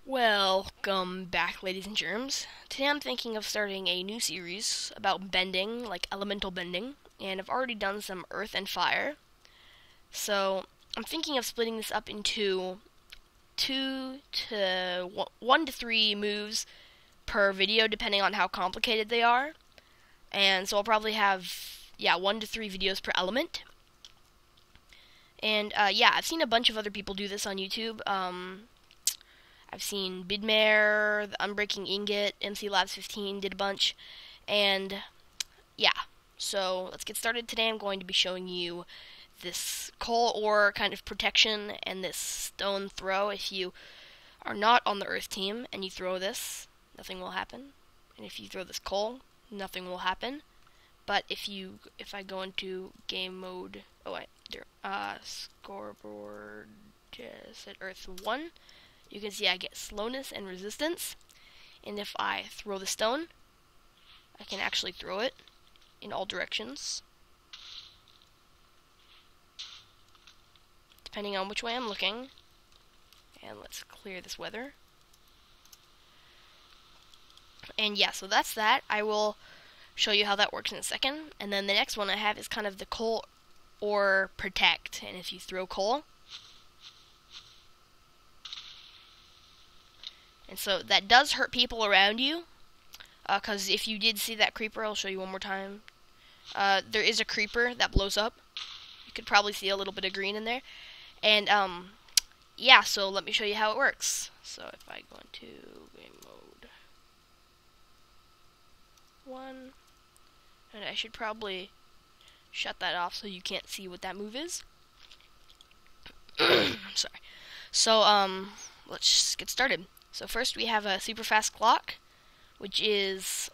Welcome back, ladies and germs. Today I'm thinking of starting a new series about bending, like elemental bending, and I've already done some earth and fire. So I'm thinking of splitting this up into 1 to 3 moves per video, depending on how complicated they are. And so I'll probably have 1 to 3 videos per element. And I've seen a bunch of other people do this on YouTube. I've seen Bidmare, the UnbreakingIngot, MC Labs 15 did a bunch, and so let's get started. Today I'm going to be showing you this coal ore kind of protection and this stone throw. If you are not on the earth team and you throw this, nothing will happen. And if you throw this coal, nothing will happen. But if I go into game mode, scoreboard, set earth 1, you can see I get slowness and resistance, and if I throw the stone, I can actually throw it in all directions, depending on which way I'm looking. And let's clear this weather. And so that's that. I will show you how that works in a second. And then the next one I have is kind of the coal ore protect, and if you throw coal, and so that does hurt people around you, because if you did see that creeper, I'll show you one more time. There is a creeper that blows up. You could probably see a little bit of green in there. And, so let me show you how it works. So if I go into game mode 1, and I should probably shut that off so you can't see what that move is. Sorry. So, let's get started. So first we have a super fast clock, which is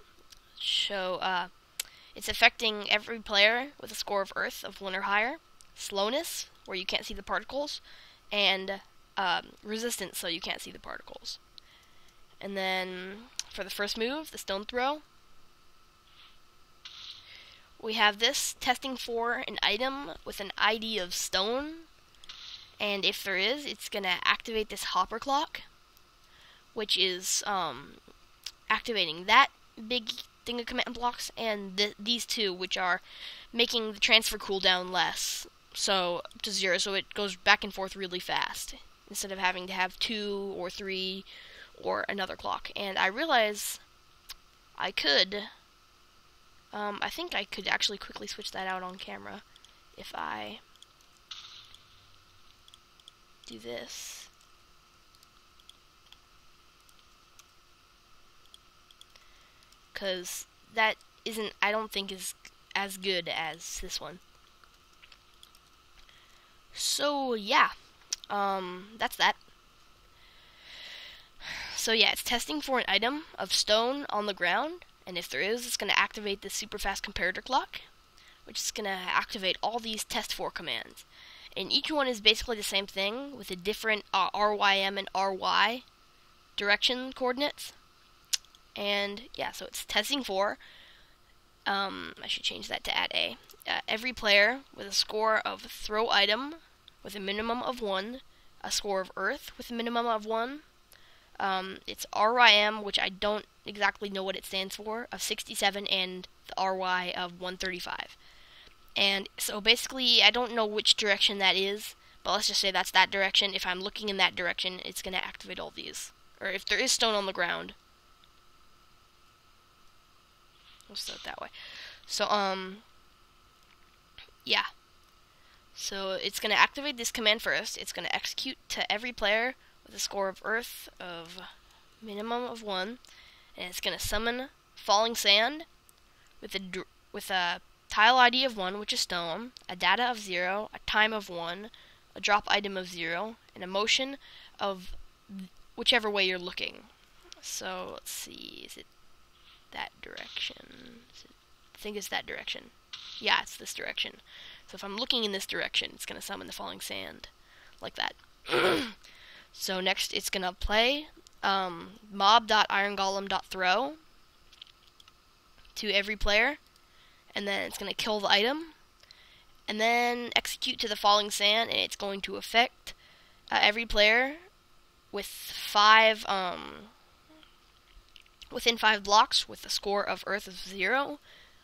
it's affecting every player with a score of earth of 1 or higher, slowness, where you can't see the particles, and resistance, so you can't see the particles. And then for the first move, the stone throw, we have this testing for an item with an ID of stone, and if there is, it's going to activate this hopper clock, which is activating that big thing of command blocks, and these two, which are making the transfer cooldown less, so to 0, so it goes back and forth really fast, instead of having to have 2 or 3 or another clock. And I realize I think I could actually quickly switch that out on camera if I do this. Because that isn't, I don't think, is as good as this one. So that's that. So it's testing for an item of stone on the ground, and if there is, it's going to activate this super fast comparator clock, which is going to activate all these testfor commands. And each one is basically the same thing with a different RYM and RY direction coordinates. And so it's testing for, I should change that to add A. Every player with a score of throw item with a minimum of 1, a score of earth with a minimum of 1, it's RYM, which I don't exactly know what it stands for, of 67, and the RY of 135. And so basically, I don't know which direction that is, but let's just say that's that direction. If I'm looking in that direction, it's going to activate all these. Or if there is stone on the ground, we'll start that way. So, so it's going to activate this command first. It's going to execute to every player with a score of earth of minimum of 1, and it's going to summon FallingSand with a tile ID of 1, which is stone, a data of 0, a time of 1, a drop item of 0, and a motion of whichever way you're looking. So let's see, is it that direction? I think it's that direction. Yeah, it's this direction. So if I'm looking in this direction, it's going to summon the FallingSand, like that. So next, it's going to play mob.irongolem.throw to every player, and then it's going to kill the item, and then execute to the FallingSand, and it's going to affect every player with 5 within 5 blocks with a score of earth of 0,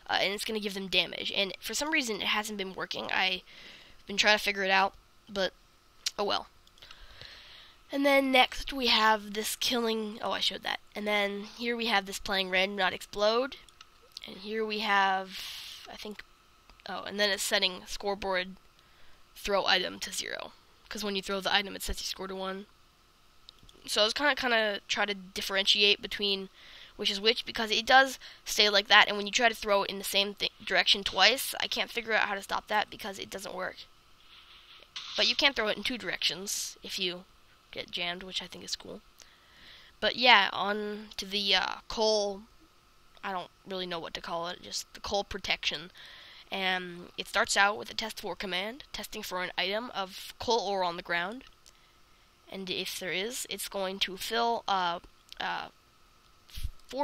and it's going to give them damage. And for some reason it hasn't been working. I've been trying to figure it out, but oh well. And then next we have this killing, I showed that. And then here we have this playing random not explode. And here we have, I think, and then it's setting scoreboard throw item to 0. Because when you throw the item, it sets your score to 1. So I was kind of try to differentiate between which is which, because it does stay like that, and when you try to throw it in the same direction twice, I can't figure out how to stop that because it doesn't work. But you can throw it in 2 directions if you get jammed, which I think is cool. But yeah, on to the coal, I don't really know what to call it, just the coal protection. And it starts out with a testfor command, testing for an item of coal ore on the ground. And if there is, it's going to fill 4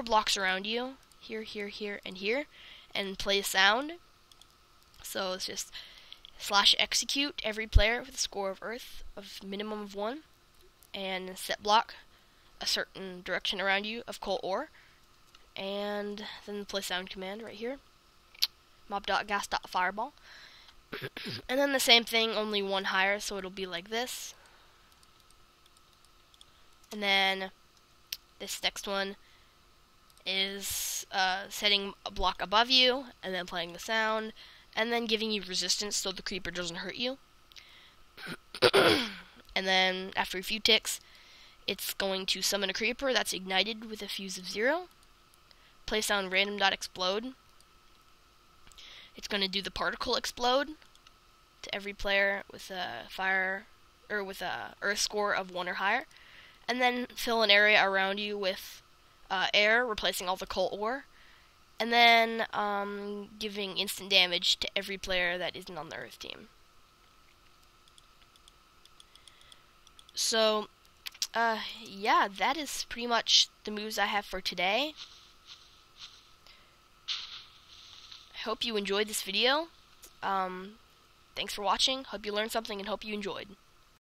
blocks around you, here, here, here, and here, and play a sound. So it's just /execute every player with a score of earth of minimum of 1, and set block a certain direction around you of coal ore, and then the play sound command right here, mob.gas.fireball. And then the same thing, only 1 higher, so it'll be like this. And then this next one is setting a block above you, and then playing the sound, and then giving you resistance so the creeper doesn't hurt you. And then after a few ticks, it's going to summon a creeper that's ignited with a fuse of 0. Play sound random.explode. It's going to do the particle explode to every player with a fire or with a earth score of 1 or higher, and then fill an area around you with air, replacing all the coal ore, and then giving instant damage to every player that isn't on the earth team. So, yeah, that is pretty much the moves I have for today. I hope you enjoyed this video. Thanks for watching. Hope you learned something and hope you enjoyed.